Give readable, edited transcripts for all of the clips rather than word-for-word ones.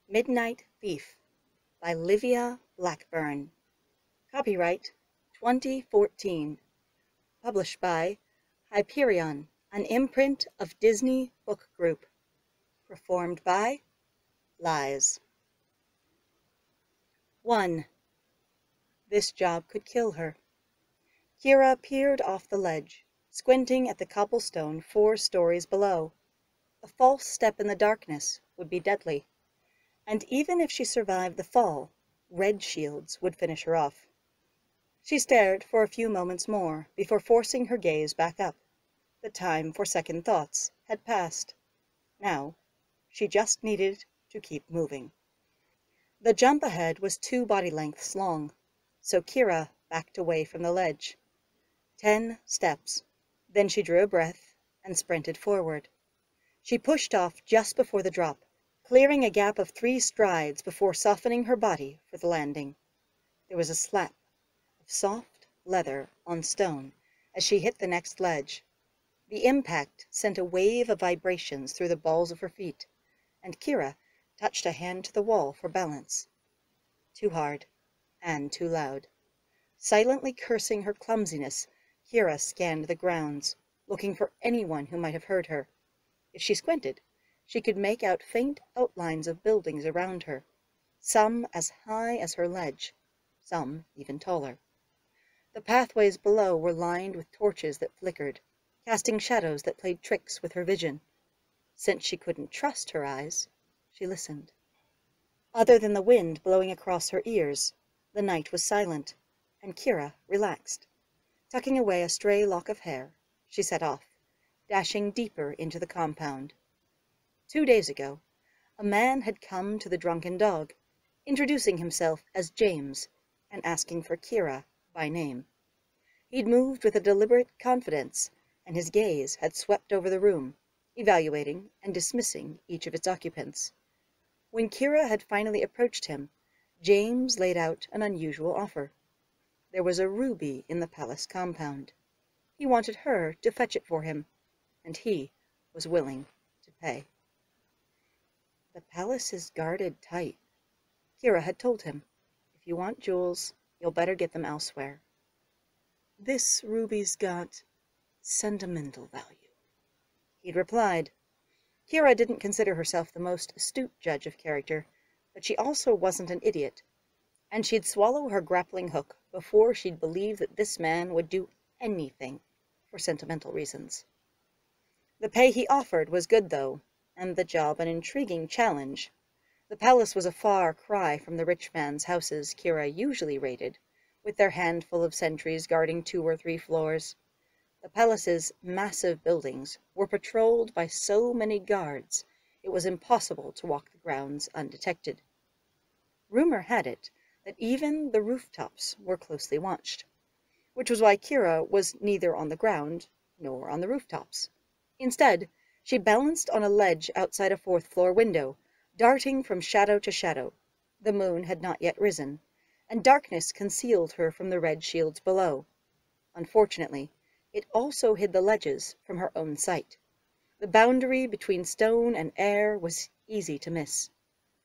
Midnight Thief by Livia Blackburn. Copyright 2014. Published by Hyperion, an imprint of Disney Book Group. Performed by Lies. 1. This job could kill her. Kira peered off the ledge, squinting at the cobblestone 4 stories below. A false step in the darkness would be deadly. And even if she survived the fall, red shields would finish her off. She stared for a few moments more before forcing her gaze back up. The time for second thoughts had passed. Now, she just needed to keep moving. The jump ahead was 2 body lengths long, so Kira backed away from the ledge. 10 steps. Then she drew a breath and sprinted forward. She pushed off just before the drop, clearing a gap of 3 strides before softening her body for the landing. There was a slap of soft leather on stone as she hit the next ledge. The impact sent a wave of vibrations through the balls of her feet, and Kira touched a hand to the wall for balance. Too hard and too loud. Silently cursing her clumsiness, Kira scanned the grounds, looking for anyone who might have heard her. If she squinted, she could make out faint outlines of buildings around her, some as high as her ledge, some even taller. The pathways below were lined with torches that flickered, casting shadows that played tricks with her vision. Since she couldn't trust her eyes, she listened. Other than the wind blowing across her ears, the night was silent, and Kira relaxed. Tucking away a stray lock of hair, she set off, dashing deeper into the compound. 2 days ago, a man had come to the Drunken Dog, introducing himself as James and asking for Kira by name. He'd moved with a deliberate confidence, and his gaze had swept over the room, evaluating and dismissing each of its occupants. When Kira had finally approached him, James laid out an unusual offer. There was a ruby in the palace compound. He wanted her to fetch it for him, and he was willing to pay. The palace is guarded tight, Kira had told him. If you want jewels, you'll better get them elsewhere. This ruby's got sentimental value, he'd replied. Kira didn't consider herself the most astute judge of character, but she also wasn't an idiot, and she'd swallow her grappling hook before she'd believe that this man would do anything for sentimental reasons. The pay he offered was good, though, and the job an intriguing challenge. The palace was a far cry from the rich man's houses Kira usually raided, with their handful of sentries guarding 2 or 3 floors. The palace's massive buildings were patrolled by so many guards it was impossible to walk the grounds undetected. Rumor had it that even the rooftops were closely watched, which was why Kira was neither on the ground nor on the rooftops. Instead, she balanced on a ledge outside a 4th-floor window, darting from shadow to shadow. The moon had not yet risen, and darkness concealed her from the red shields below. Unfortunately, it also hid the ledges from her own sight. The boundary between stone and air was easy to miss.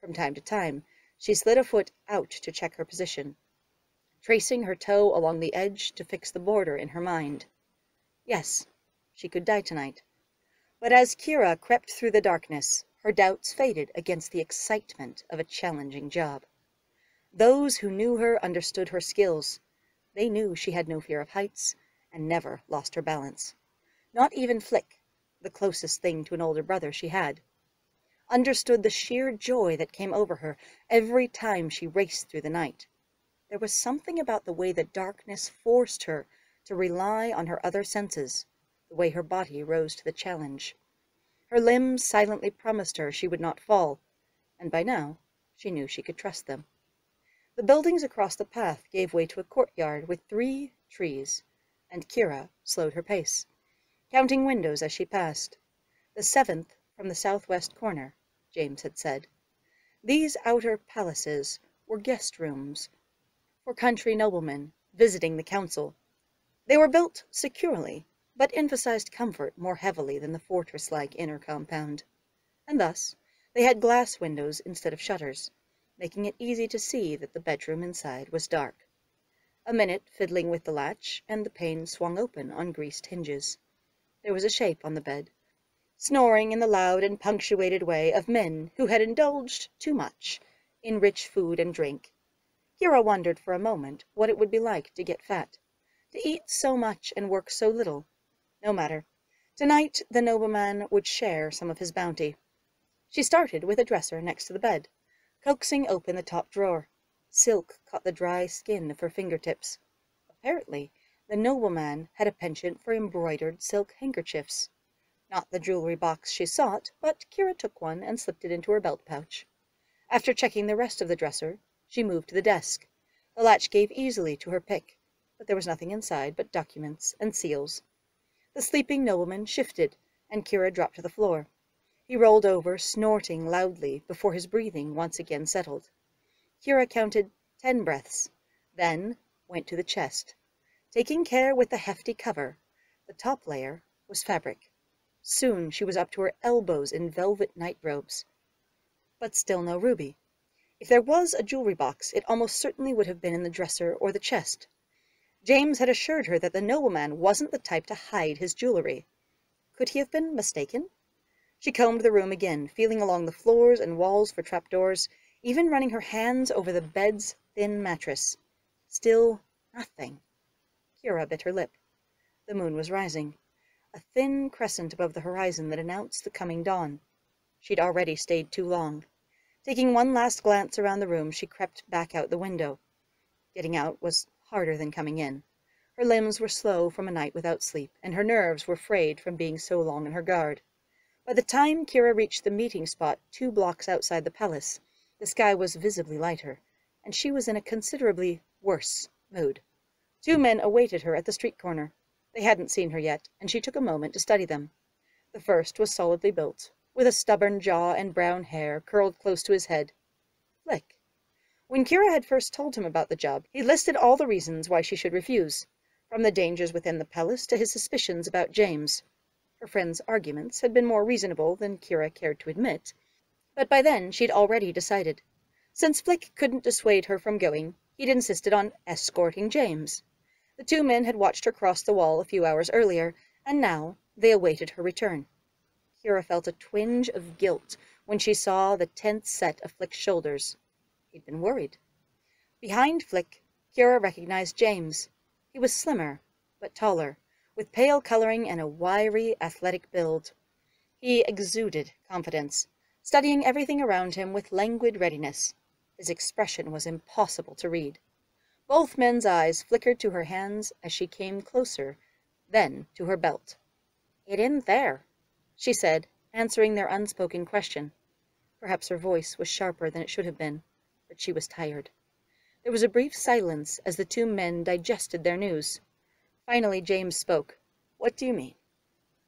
From time to time, she slid a foot out to check her position, tracing her toe along the edge to fix the border in her mind. Yes, she could die tonight. But as Kira crept through the darkness, her doubts faded against the excitement of a challenging job. Those who knew her understood her skills. They knew she had no fear of heights and never lost her balance. Not even Flick, the closest thing to an older brother she had, understood the sheer joy that came over her every time she raced through the night. There was something about the way the darkness forced her to rely on her other senses, the way her body rose to the challenge. Her limbs silently promised her she would not fall, and by now she knew she could trust them. The buildings across the path gave way to a courtyard with 3 trees, and Kira slowed her pace, counting windows as she passed. The 7th from the southwest corner, James had said. These outer palaces were guest rooms for country noblemen visiting the council. They were built securely, but emphasized comfort more heavily than the fortress-like inner compound, and thus They had glass windows instead of shutters, making it easy to see that the bedroom inside was dark. A minute fiddling with the latch, and the pane swung open on greased hinges. There was a shape on the bed, snoring in the loud and punctuated way of men who had indulged too much in rich food and drink. Kira wondered for a moment what it would be like to get fat, to eat so much and work so little. No matter. Tonight the nobleman would share some of his bounty. She started with a dresser next to the bed, coaxing open the top drawer. Silk caught the dry skin of her fingertips. Apparently, the nobleman had a penchant for embroidered silk handkerchiefs. Not the jewelry box she sought, but Kira took one and slipped it into her belt pouch. After checking the rest of the dresser, she moved to the desk. The latch gave easily to her pick, but there was nothing inside but documents and seals. The sleeping nobleman shifted, and Kira dropped to the floor. He rolled over, snorting loudly, before his breathing once again settled. Kira counted 10 breaths, then went to the chest. Taking care with the hefty cover, the top layer was fabric. Soon she was up to her elbows in velvet nightrobes. But still no ruby. If there was a jewelry box, it almost certainly would have been in the dresser or the chest. James had assured her that the nobleman wasn't the type to hide his jewelry. Could he have been mistaken? She combed the room again, feeling along the floors and walls for trapdoors, even running her hands over the bed's thin mattress. Still nothing. Kira bit her lip. The moon was rising, a thin crescent above the horizon that announced the coming dawn. She'd already stayed too long. Taking one last glance around the room, she crept back out the window. Getting out was harder than coming in. Her limbs were slow from a night without sleep, and her nerves were frayed from being so long on her guard. By the time Kira reached the meeting spot 2 blocks outside the palace, the sky was visibly lighter, and she was in a considerably worse mood. 2 men awaited her at the street corner. They hadn't seen her yet, and she took a moment to study them. The first was solidly built, with a stubborn jaw and brown hair curled close to his head. Flick. When Kira had first told him about the job, he listed all the reasons why she should refuse, from the dangers within the palace to his suspicions about James. Her friend's arguments had been more reasonable than Kira cared to admit, but by then she'd already decided. Since Flick couldn't dissuade her from going, he'd insisted on escorting James. The 2 men had watched her cross the wall a few hours earlier, and now they awaited her return. Kira felt a twinge of guilt when she saw the tense set of Flick's shoulders. He'd been worried. Behind Flick, Kira recognized James. He was slimmer, but taller, with pale coloring and a wiry, athletic build. He exuded confidence, studying everything around him with languid readiness. His expression was impossible to read. Both men's eyes flickered to her hands as she came closer, then to her belt. "It isn't there," she said, answering their unspoken question. Perhaps her voice was sharper than it should have been, but she was tired. There was a brief silence as the 2 men digested their news. Finally James spoke. "What do you mean?"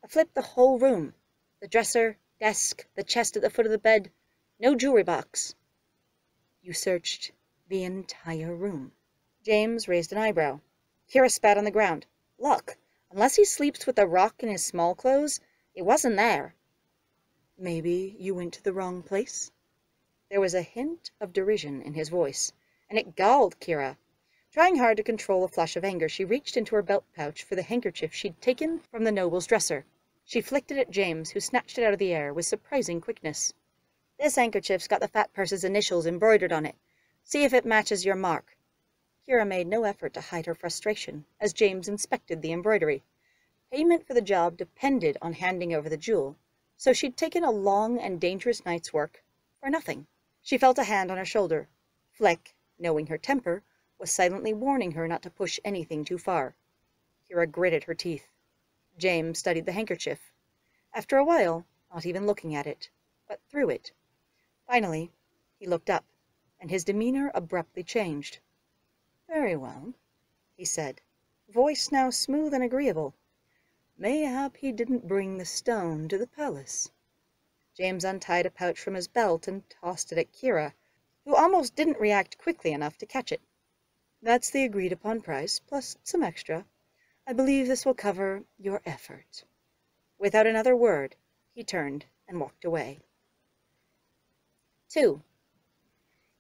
"I flipped the whole room. The dresser, desk, the chest at the foot of the bed. No jewelry box." "You searched the entire room?" James raised an eyebrow. Kira spat on the ground. "Look, unless he sleeps with a rock in his small clothes, it wasn't there." "Maybe you went to the wrong place?" There was a hint of derision in his voice, and it galled Kira. Trying hard to control a flush of anger, she reached into her belt pouch for the handkerchief she'd taken from the noble's dresser. She flicked it at James, who snatched it out of the air with surprising quickness. "This handkerchief's got the fat person's initials embroidered on it. See if it matches your mark." Kira made no effort to hide her frustration as James inspected the embroidery. Payment for the job depended on handing over the jewel, so she'd taken a long and dangerous night's work for nothing. She felt a hand on her shoulder. Flick, knowing her temper, was silently warning her not to push anything too far. Kira gritted her teeth. James studied the handkerchief. After a while, not even looking at it, but through it. Finally, he looked up, and his demeanor abruptly changed. "Very well," he said, voice now smooth and agreeable. "Mayhap he didn't bring the stone to the palace." James untied a pouch from his belt and tossed it at Kira, who almost didn't react quickly enough to catch it. "That's the agreed-upon price, plus some extra. I believe this will cover your effort." Without another word, he turned and walked away. 2.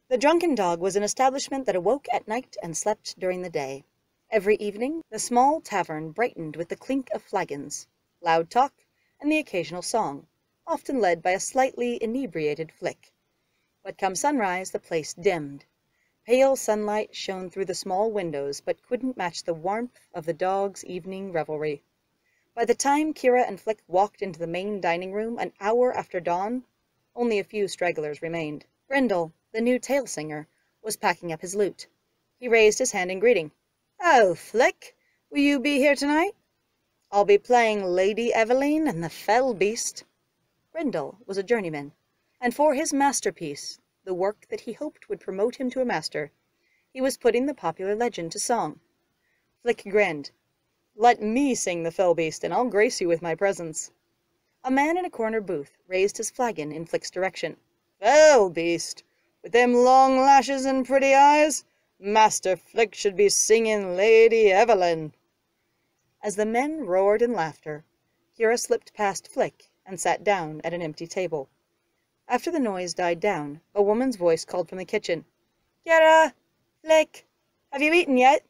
The Drunken Dog was an establishment that awoke at night and slept during the day. Every evening, the small tavern brightened with the clink of flagons, loud talk, and the occasional song, often led by a slightly inebriated Flick. But come sunrise, the place dimmed. Pale sunlight shone through the small windows, but couldn't match the warmth of the dog's evening revelry. By the time Kira and Flick walked into the main dining room an hour after dawn, only a few stragglers remained. Brindle, the new tail singer, was packing up his lute. He raised his hand in greeting. "Oh, Flick, will you be here tonight?" "I'll be playing Lady Eveline and the Fell Beast." Brindle was a journeyman, and for his masterpiece, the work that he hoped would promote him to a master, he was putting the popular legend to song. Flick grinned. "Let me sing the Fell Beast, and I'll grace you with my presence." A man in a corner booth raised his flagon in Flick's direction. "Fell Beast, with them long lashes and pretty eyes, Master Flick should be singing Lady Eveline." As the men roared in laughter, Kira slipped past Flick and sat down at an empty table. After the noise died down, a woman's voice called from the kitchen. "Kira! Flick! Have you eaten yet?"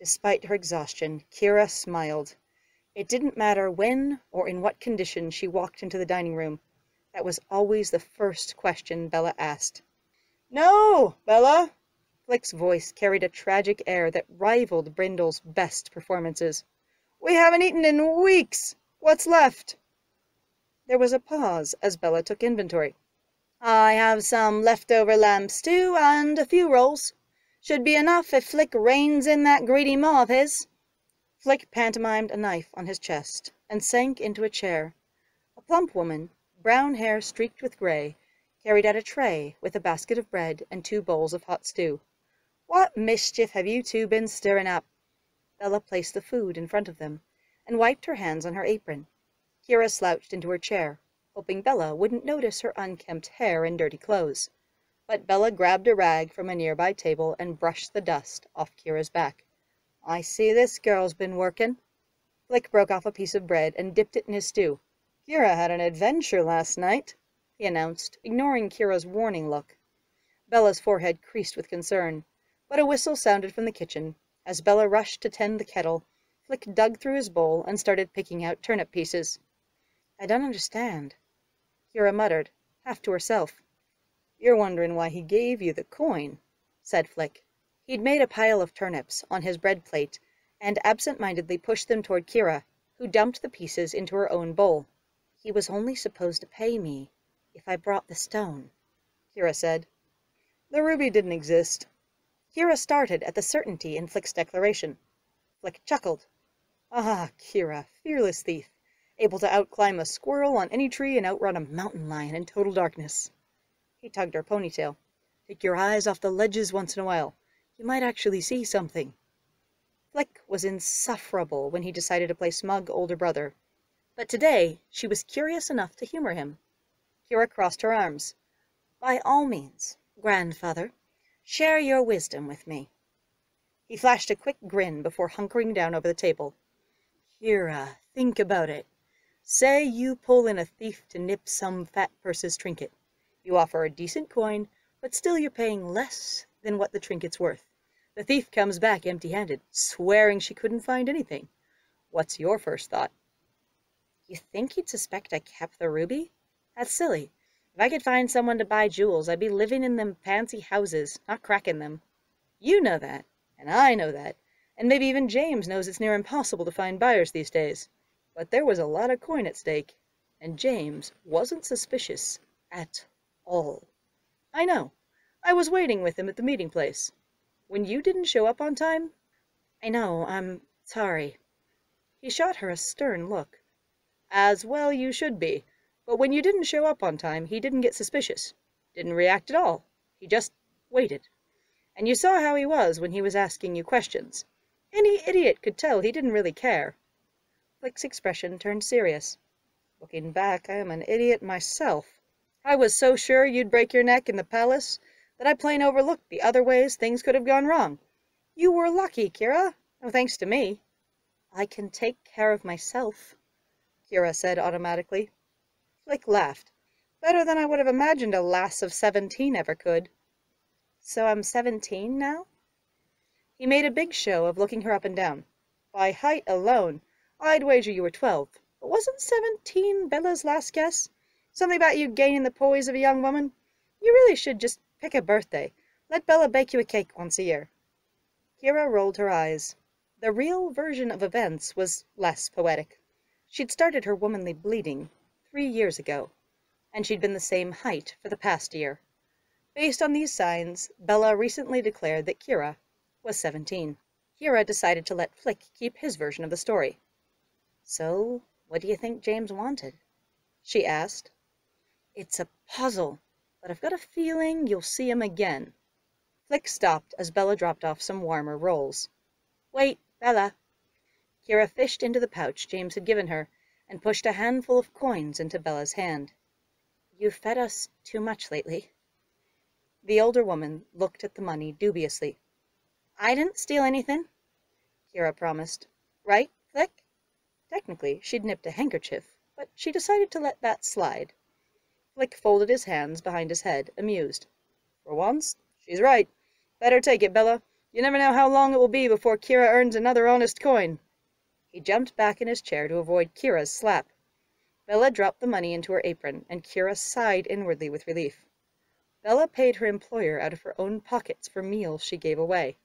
Despite her exhaustion, Kira smiled. It didn't matter when or in what condition she walked into the dining room. That was always the first question Bella asked. "No, Bella!" Flick's voice carried a tragic air that rivaled Brindle's best performances. "We haven't eaten in weeks. What's left?" There was a pause as Bella took inventory. "I have some leftover lamb stew and a few rolls. Should be enough if Flick reins in that greedy maw of his." Flick pantomimed a knife on his chest and sank into a chair. A plump woman, brown hair streaked with gray, carried out a tray with a basket of bread and 2 bowls of hot stew. "What mischief have you two been stirring up?" Bella placed the food in front of them and wiped her hands on her apron. Kira slouched into her chair, hoping Bella wouldn't notice her unkempt hair and dirty clothes. But Bella grabbed a rag from a nearby table and brushed the dust off Kira's back. "I see this girl's been working." Flick broke off a piece of bread and dipped it in his stew. "Kira had an adventure last night," he announced, ignoring Kira's warning look. Bella's forehead creased with concern, but a whistle sounded from the kitchen. As Bella rushed to tend the kettle, Flick dug through his bowl and started picking out turnip pieces. "I don't understand," Kira muttered, half to herself. "You're wondering why he gave you the coin," said Flick. He'd made a pile of turnips on his bread plate and absent-mindedly pushed them toward Kira, who dumped the pieces into her own bowl. "He was only supposed to pay me if I brought the stone," Kira said. "The ruby didn't exist." Kira started at the certainty in Flick's declaration. Flick chuckled. "Ah, Kira, fearless thief, able to outclimb a squirrel on any tree and outrun a mountain lion in total darkness." He tugged her ponytail. "Take your eyes off the ledges once in a while. You might actually see something." Flick was insufferable when he decided to play smug older brother, but today she was curious enough to humor him. Kira crossed her arms. "By all means, grandfather, share your wisdom with me." He flashed a quick grin before hunkering down over the table. "Kira, think about it. Say you pull in a thief to nip some fat purse's trinket. You offer a decent coin, but still you're paying less than what the trinket's worth. The thief comes back empty-handed, swearing she couldn't find anything. What's your first thought?" "You think he'd suspect I kept the ruby? That's silly. If I could find someone to buy jewels, I'd be living in them fancy houses, not cracking them. You know that, and I know that, and maybe even James knows it's near impossible to find buyers these days. But there was a lot of coin at stake, and James wasn't suspicious at all. I know. I was waiting with him at the meeting place. When you didn't show up on time—" "I know, I'm sorry." He shot her a stern look. "As well you should be. But when you didn't show up on time, he didn't get suspicious. Didn't react at all. He just waited. And you saw how he was when he was asking you questions. Any idiot could tell he didn't really care." Flick's expression turned serious. "Looking back, I am an idiot myself. I was so sure you'd break your neck in the palace that I plain overlooked the other ways things could have gone wrong. You were lucky, Kira. No thanks to me." "I can take care of myself," Kira said automatically. Flick laughed. Better than I would have imagined a lass of 17 ever could. So I'm 17 now? He made a big show of looking her up and down. By height alone, I'd wager you were 12. But wasn't 17 Bella's last guess? Something about you gaining the poise of a young woman? You really should just pick a birthday. Let Bella bake you a cake once a year. Kira rolled her eyes. The real version of events was less poetic. She'd started her womanly bleeding 3 years ago, and she'd been the same height for the past year. Based on these signs, Bella recently declared that Kira was 17. Kira decided to let Flick keep his version of the story. So, what do you think James wanted? She asked. It's a puzzle, but I've got a feeling you'll see him again. Flick stopped as Bella dropped off some warmer rolls. Wait, Bella. Kira fished into the pouch James had given her and pushed a handful of coins into Bella's hand. You've fed us too much lately. The older woman looked at the money dubiously. I didn't steal anything, Kira promised. Right, Flick? Technically, she'd nipped a handkerchief, but she decided to let that slide. Flick folded his hands behind his head, amused. For once, she's right. Better take it, Bella. You never know how long it will be before Kira earns another honest coin. He jumped back in his chair to avoid Kira's slap. Bella dropped the money into her apron, and Kira sighed inwardly with relief. Bella paid her employer out of her own pockets for meals she gave away.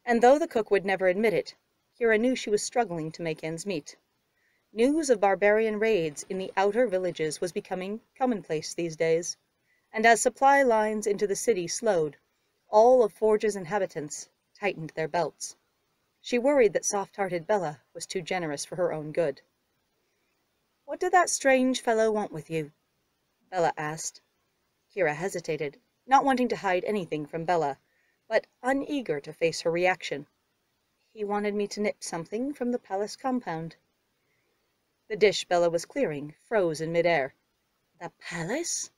And though the cook would never admit it, Kira knew she was struggling to make ends meet. News of barbarian raids in the outer villages was becoming commonplace these days, and as supply lines into the city slowed, all of Forge's inhabitants tightened their belts. She worried that soft-hearted Bella was too generous for her own good. What did that strange fellow want with you? Bella asked. Kira hesitated, not wanting to hide anything from Bella, but uneager to face her reaction. He wanted me to nip something from the palace compound. The dish Bella was clearing froze in midair. The palace?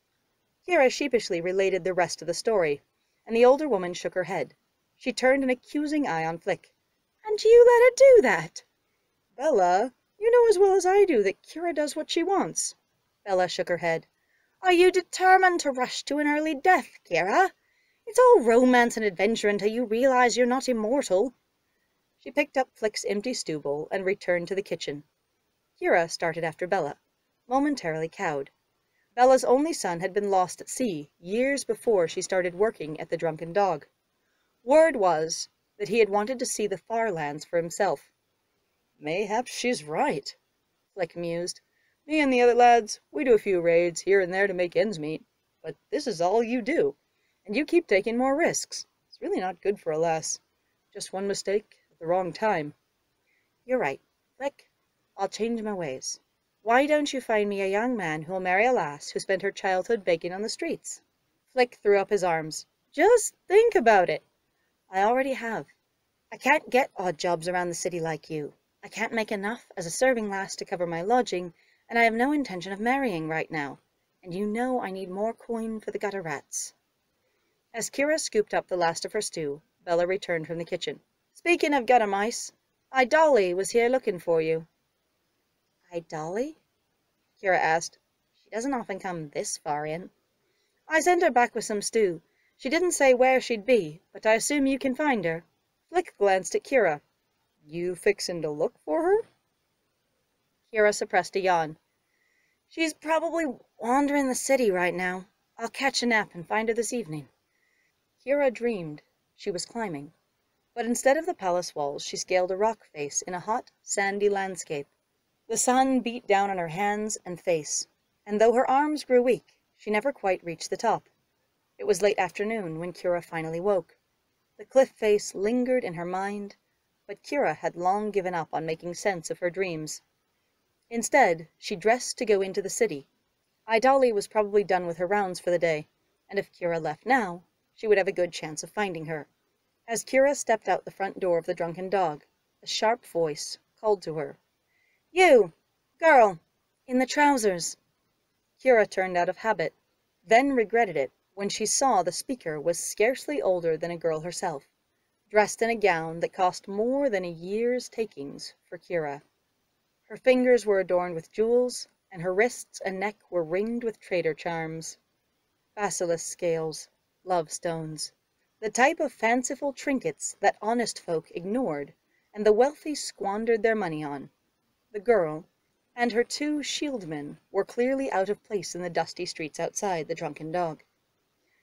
Kira sheepishly related the rest of the story, and the older woman shook her head. She turned an accusing eye on Flick. And you let her do that? Bella, you know as well as I do that Kira does what she wants. Bella shook her head. Are you determined to rush to an early death, Kira? It's all romance and adventure until you realize you're not immortal. She picked up Flick's empty stew bowl and returned to the kitchen. Kira started after Bella, momentarily cowed. Bella's only son had been lost at sea years before she started working at the Drunken Dog. Word was that he had wanted to see the far lands for himself. Mayhaps she's right, Flick mused. Me and the other lads, we do a few raids here and there to make ends meet, but this is all you do, and you keep taking more risks. It's really not good for a lass. Just one mistake at the wrong time. You're right, Flick. I'll change my ways. Why don't you find me a young man who'll marry a lass who spent her childhood begging on the streets? Flick threw up his arms. Just think about it. I already have. I can't get odd jobs around the city like you. I can't make enough as a serving lass to cover my lodging, and I have no intention of marrying right now. And you know I need more coin for the gutter rats. As Kira scooped up the last of her stew, Bella returned from the kitchen. Speaking of gutter mice, Dolly was here looking for you. Dolly? Kira asked. She doesn't often come this far in. I sent her back with some stew. She didn't say where she'd be, but I assume you can find her. Flick glanced at Kira. You fixin' to look for her? Kira suppressed a yawn. She's probably wandering the city right now. I'll catch a nap and find her this evening. Kira dreamed she was climbing, but instead of the palace walls she scaled a rock face in a hot, sandy landscape. The sun beat down on her hands and face, and though her arms grew weak, she never quite reached the top. It was late afternoon when Kira finally woke. The cliff face lingered in her mind, but Kira had long given up on making sense of her dreams. Instead, she dressed to go into the city. Dolly was probably done with her rounds for the day, and if Kira left now, she would have a good chance of finding her. As Kira stepped out the front door of the Drunken Dog, a sharp voice called to her. You, girl, in the trousers. Kira turned out of habit, then regretted it when she saw the speaker was scarcely older than a girl herself, dressed in a gown that cost more than a year's takings for Kira. Her fingers were adorned with jewels, and her wrists and neck were ringed with traitor charms. Basilisk scales, love stones, the type of fanciful trinkets that honest folk ignored and the wealthy squandered their money on. The girl and her two shieldmen were clearly out of place in the dusty streets outside the Drunken Dog.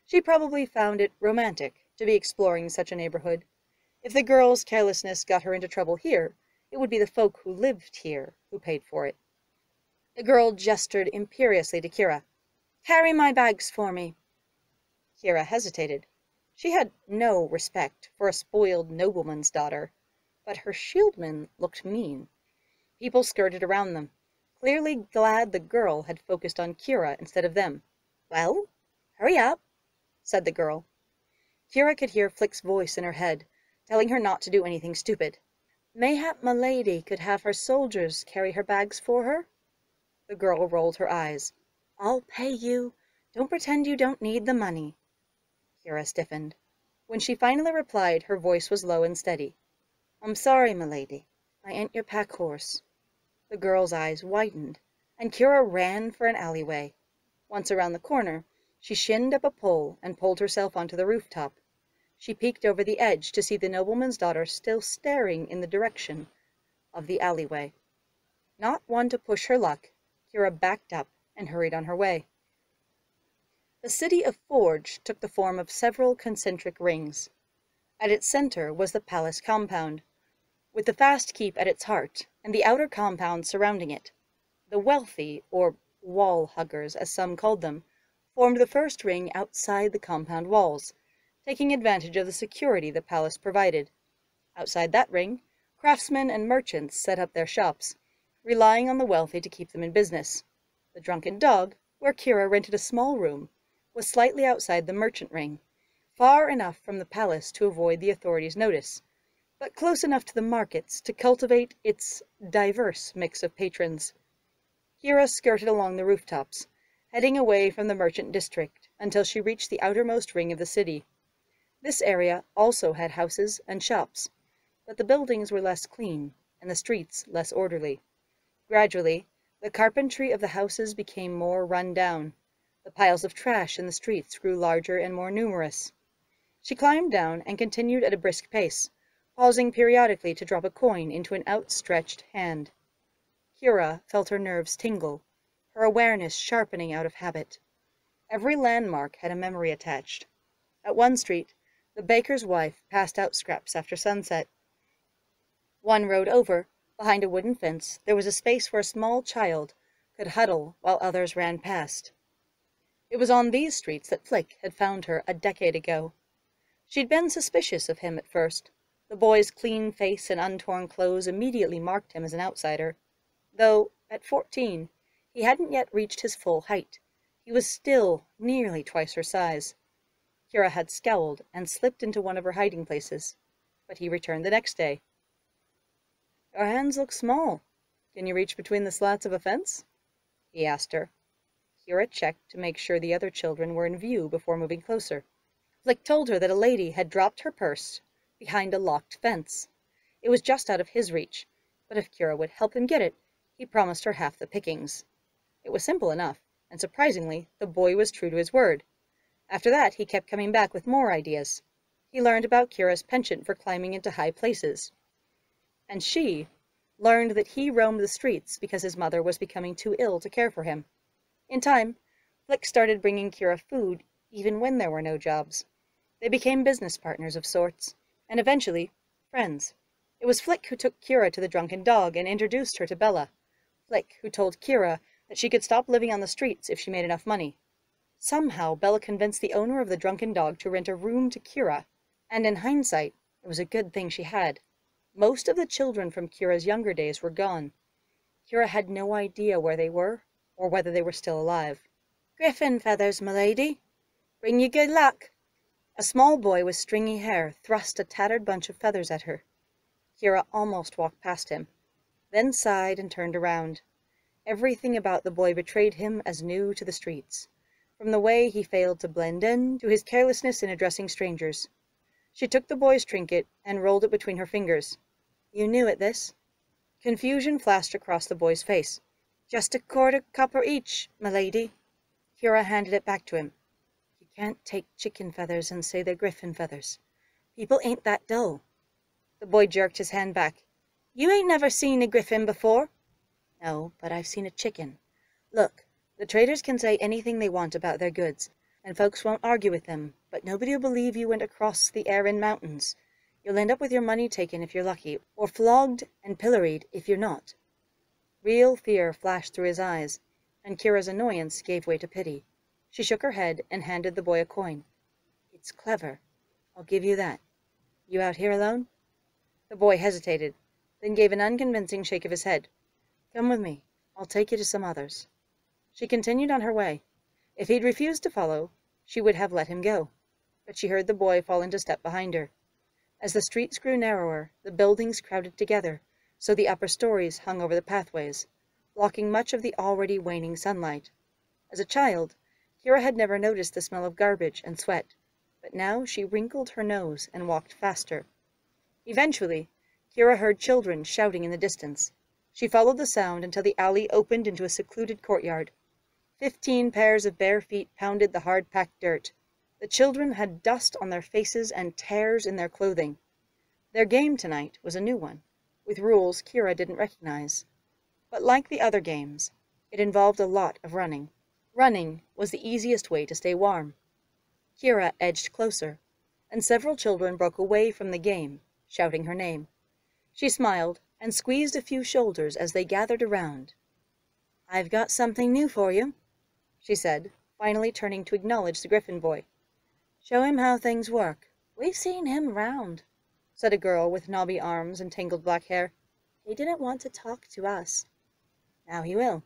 She probably found it romantic to be exploring such a neighborhood. If the girl's carelessness got her into trouble here, it would be the folk who lived here who paid for it. The girl gestured imperiously to Kira. "Carry my bags for me." Kira hesitated. She had no respect for a spoiled nobleman's daughter, but her shieldmen looked mean. People skirted around them, clearly glad the girl had focused on Kira instead of them. "Well, hurry up," said the girl. Kira could hear Flick's voice in her head, telling her not to do anything stupid. "Mayhap my lady could have her soldiers carry her bags for her?" The girl rolled her eyes. "I'll pay you. Don't pretend you don't need the money." Kira stiffened. When she finally replied, her voice was low and steady. "I'm sorry, my lady. I ain't your pack horse." The girl's eyes widened, and Kira ran for an alleyway. Once around the corner, she shinned up a pole and pulled herself onto the rooftop. She peeked over the edge to see the nobleman's daughter still staring in the direction of the alleyway. Not one to push her luck, Kira backed up and hurried on her way. The city of Forge took the form of several concentric rings. At its center was the palace compound, with the fast keep at its heart and the outer compound surrounding it. The wealthy, or wall-huggers as some called them, formed the first ring outside the compound walls, taking advantage of the security the palace provided. Outside that ring, craftsmen and merchants set up their shops, relying on the wealthy to keep them in business. The Drunken Dog, where Kira rented a small room, was slightly outside the merchant ring, far enough from the palace to avoid the authorities' notice, but close enough to the markets to cultivate its diverse mix of patrons. Kira skirted along the rooftops, heading away from the merchant district until she reached the outermost ring of the city. This area also had houses and shops, but the buildings were less clean and the streets less orderly. Gradually, the carpentry of the houses became more run down. The piles of trash in the streets grew larger and more numerous. She climbed down and continued at a brisk pace, pausing periodically to drop a coin into an outstretched hand. Kira felt her nerves tingle, her awareness sharpening out of habit. Every landmark had a memory attached. At one street, the baker's wife passed out scraps after sunset. One road over, behind a wooden fence, there was a space where a small child could huddle while others ran past. It was on these streets that Flick had found her a decade ago. She'd been suspicious of him at first. The boy's clean face and untorn clothes immediately marked him as an outsider. Though, at 14, he hadn't yet reached his full height. He was still nearly twice her size. Kira had scowled and slipped into one of her hiding places, but he returned the next day. "Your hands look small. Can you reach between the slats of a fence?" he asked her. Kira checked to make sure the other children were in view before moving closer. Flick told her that a lady had dropped her purse behind a locked fence. It was just out of his reach, but if Kira would help him get it, he promised her half the pickings. It was simple enough, and surprisingly, the boy was true to his word. After that, he kept coming back with more ideas. He learned about Kira's penchant for climbing into high places, and she learned that he roamed the streets because his mother was becoming too ill to care for him. In time, Flick started bringing Kira food even when there were no jobs. They became business partners of sorts, and eventually, friends. It was Flick who took Kira to the Drunken Dog and introduced her to Bella. Flick who told Kira that she could stop living on the streets if she made enough money. Somehow, Bella convinced the owner of the Drunken Dog to rent a room to Kira, and in hindsight, it was a good thing she had. Most of the children from Kira's younger days were gone. Kira had no idea where they were, or whether they were still alive. "Griffin feathers, milady. Bring you good luck." A small boy with stringy hair thrust a tattered bunch of feathers at her. Kira almost walked past him, then sighed and turned around. Everything about the boy betrayed him as new to the streets, from the way he failed to blend in to his carelessness in addressing strangers. She took the boy's trinket and rolled it between her fingers. "You new at this?" Confusion flashed across the boy's face. Just a quarter copper each, my lady. Kira handed it back to him. You can't take chicken feathers and say they're griffin feathers. People ain't that dull. The boy jerked his hand back. You ain't never seen a griffin before. No, but I've seen a chicken. Look, the traders can say anything they want about their goods, and folks won't argue with them, but nobody'll believe you went across the Erin Mountains. You'll end up with your money taken if you're lucky, or flogged and pilloried if you're not. Real fear flashed through his eyes, and Kira's annoyance gave way to pity. She shook her head and handed the boy a coin. It's clever. I'll give you that. You out here alone? The boy hesitated, then gave an unconvincing shake of his head. Come with me. I'll take you to some others. She continued on her way. If he'd refused to follow, she would have let him go. But she heard the boy fall into step behind her. As the streets grew narrower, the buildings crowded together, so the upper stories hung over the pathways, blocking much of the already waning sunlight. As a child, Kira had never noticed the smell of garbage and sweat, but now she wrinkled her nose and walked faster. Eventually, Kira heard children shouting in the distance. She followed the sound until the alley opened into a secluded courtyard. 15 pairs of bare feet pounded the hard-packed dirt. The children had dust on their faces and tears in their clothing. Their game tonight was a new one, with rules Kira didn't recognize. But like the other games, it involved a lot of running. Running was the easiest way to stay warm. Kira edged closer, and several children broke away from the game, shouting her name. She smiled and squeezed a few shoulders as they gathered around. I've got something new for you, she said, finally turning to acknowledge the Griffin boy. Show him how things work. We've seen him around, said a girl with knobby arms and tangled black hair. He didn't want to talk to us. Now he will.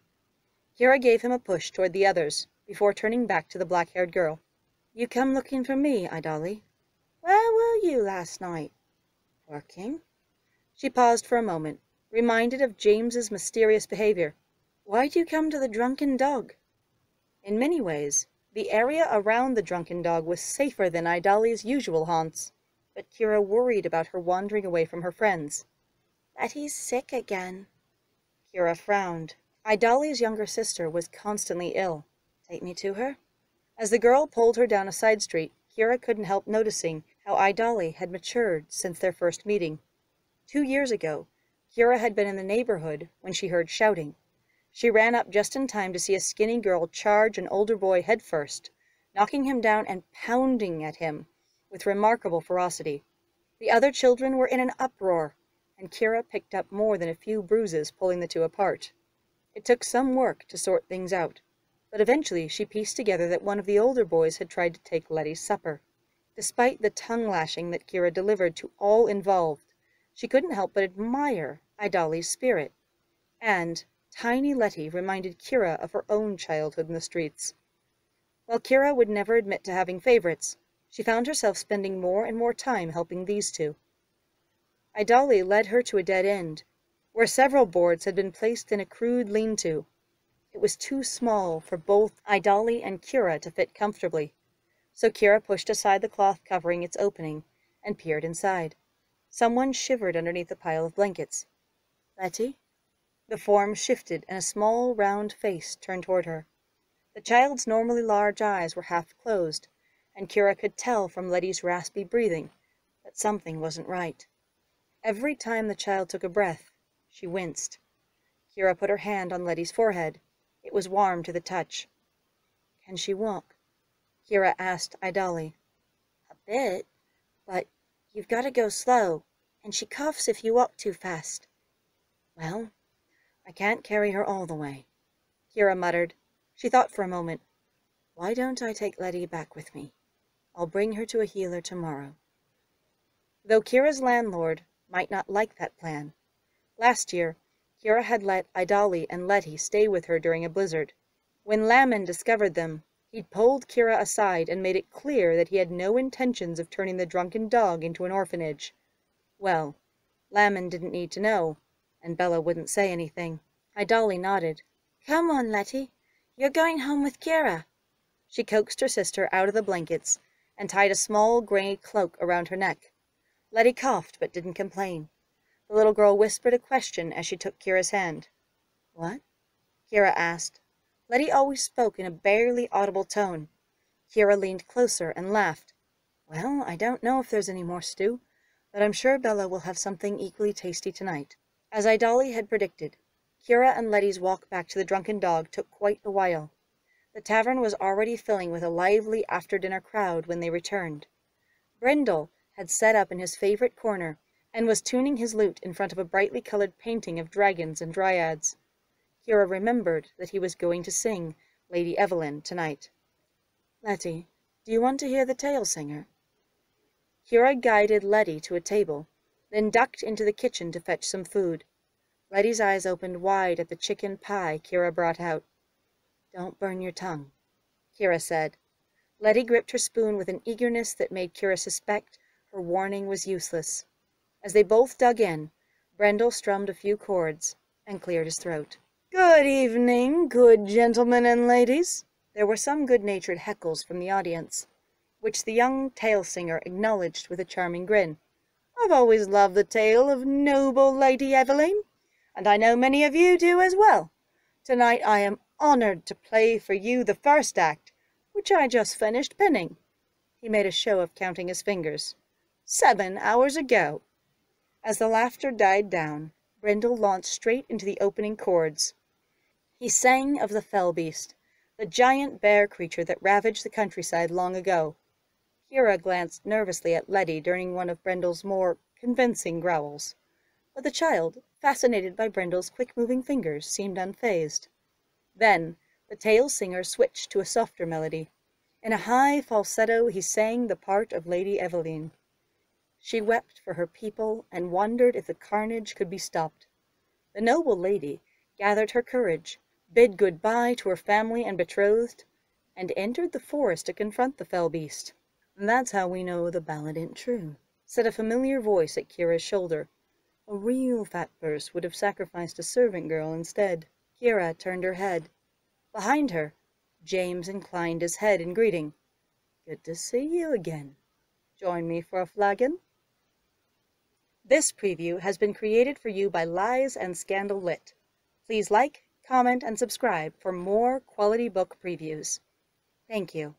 Kira gave him a push toward the others, before turning back to the black-haired girl. You come looking for me, Idali. Where were you last night? Working. She paused for a moment, reminded of James's mysterious behavior. Why'd you come to the Drunken Dog? In many ways, the area around the Drunken Dog was safer than Idali's usual haunts, but Kira worried about her wandering away from her friends. Letty's sick again. Kira frowned. Idali's younger sister was constantly ill. Take me to her? As the girl pulled her down a side street, Kira couldn't help noticing how Idali had matured since their first meeting. 2 years ago, Kira had been in the neighborhood when she heard shouting. She ran up just in time to see a skinny girl charge an older boy headfirst, knocking him down and pounding at him with remarkable ferocity. The other children were in an uproar, and Kira picked up more than a few bruises pulling the two apart. It took some work to sort things out, but eventually she pieced together that one of the older boys had tried to take Letty's supper. Despite the tongue-lashing that Kira delivered to all involved, she couldn't help but admire Idali's spirit. And tiny Letty reminded Kira of her own childhood in the streets. While Kira would never admit to having favorites, she found herself spending more and more time helping these two. Idali led her to a dead end, where several boards had been placed in a crude lean-to. It was too small for both Idali and Kira to fit comfortably, so Kira pushed aside the cloth covering its opening and peered inside. Someone shivered underneath a pile of blankets. Letty? The form shifted and a small, round face turned toward her. The child's normally large eyes were half closed, and Kira could tell from Letty's raspy breathing that something wasn't right. Every time the child took a breath, she winced. Kira put her hand on Letty's forehead. It was warm to the touch. Can she walk? Kira asked Idali. A bit, but you've got to go slow, and she coughs if you walk too fast. Well, I can't carry her all the way, Kira muttered. She thought for a moment. Why don't I take Letty back with me? I'll bring her to a healer tomorrow. Though Kira's landlord might not like that plan, last year Kira had let Idali and Letty stay with her during a blizzard. When Laman discovered them, he'd pulled Kira aside and made it clear that he had no intentions of turning the Drunken Dog into an orphanage. Well, Laman didn't need to know, and Bella wouldn't say anything. Idali nodded. Come on, Letty. You're going home with Kira. She coaxed her sister out of the blankets and tied a small gray cloak around her neck. Letty coughed but didn't complain. The little girl whispered a question as she took Kira's hand. What? Kira asked. Letty always spoke in a barely audible tone. Kira leaned closer and laughed. Well, I don't know if there's any more stew, but I'm sure Bella will have something equally tasty tonight. As Idali had predicted, Kira and Letty's walk back to the Drunken Dog took quite a while. The tavern was already filling with a lively after-dinner crowd when they returned. Brendel had set up in his favorite corner and was tuning his lute in front of a brightly colored painting of dragons and dryads. Kira remembered that he was going to sing Lady Evelyn tonight. Letty, do you want to hear the tale singer? Kira guided Letty to a table, then ducked into the kitchen to fetch some food. Letty's eyes opened wide at the chicken pie Kira brought out. Don't burn your tongue, Kira said. Letty gripped her spoon with an eagerness that made Kira suspect her warning was useless. As they both dug in, Brendel strummed a few chords and cleared his throat. Good evening, good gentlemen and ladies. There were some good-natured heckles from the audience, which the young tale-singer acknowledged with a charming grin. I've always loved the tale of noble Lady Evelyn, and I know many of you do as well. Tonight I am honored to play for you the first act, which I just finished penning. He made a show of counting his fingers. 7 hours ago. As the laughter died down, Brendel launched straight into the opening chords. He sang of the fell beast, the giant bear creature that ravaged the countryside long ago. Kira glanced nervously at Letty during one of Brendel's more convincing growls, but the child, fascinated by Brendel's quick-moving fingers, seemed unfazed. Then the tale singer switched to a softer melody. In a high falsetto he sang the part of Lady Evelyn. She wept for her people and wondered if the carnage could be stopped. The noble lady gathered her courage, bid good-bye to her family and betrothed, and entered the forest to confront the fell beast. That's how we know the ballad ain't true, said a familiar voice at Kira's shoulder. A real fat purse would have sacrificed a servant girl instead. Kira turned her head. Behind her, James inclined his head in greeting. Good to see you again. Join me for a flagon? This preview has been created for you by Lies and Scandal Lit. Please like, comment, and subscribe for more quality book previews. Thank you.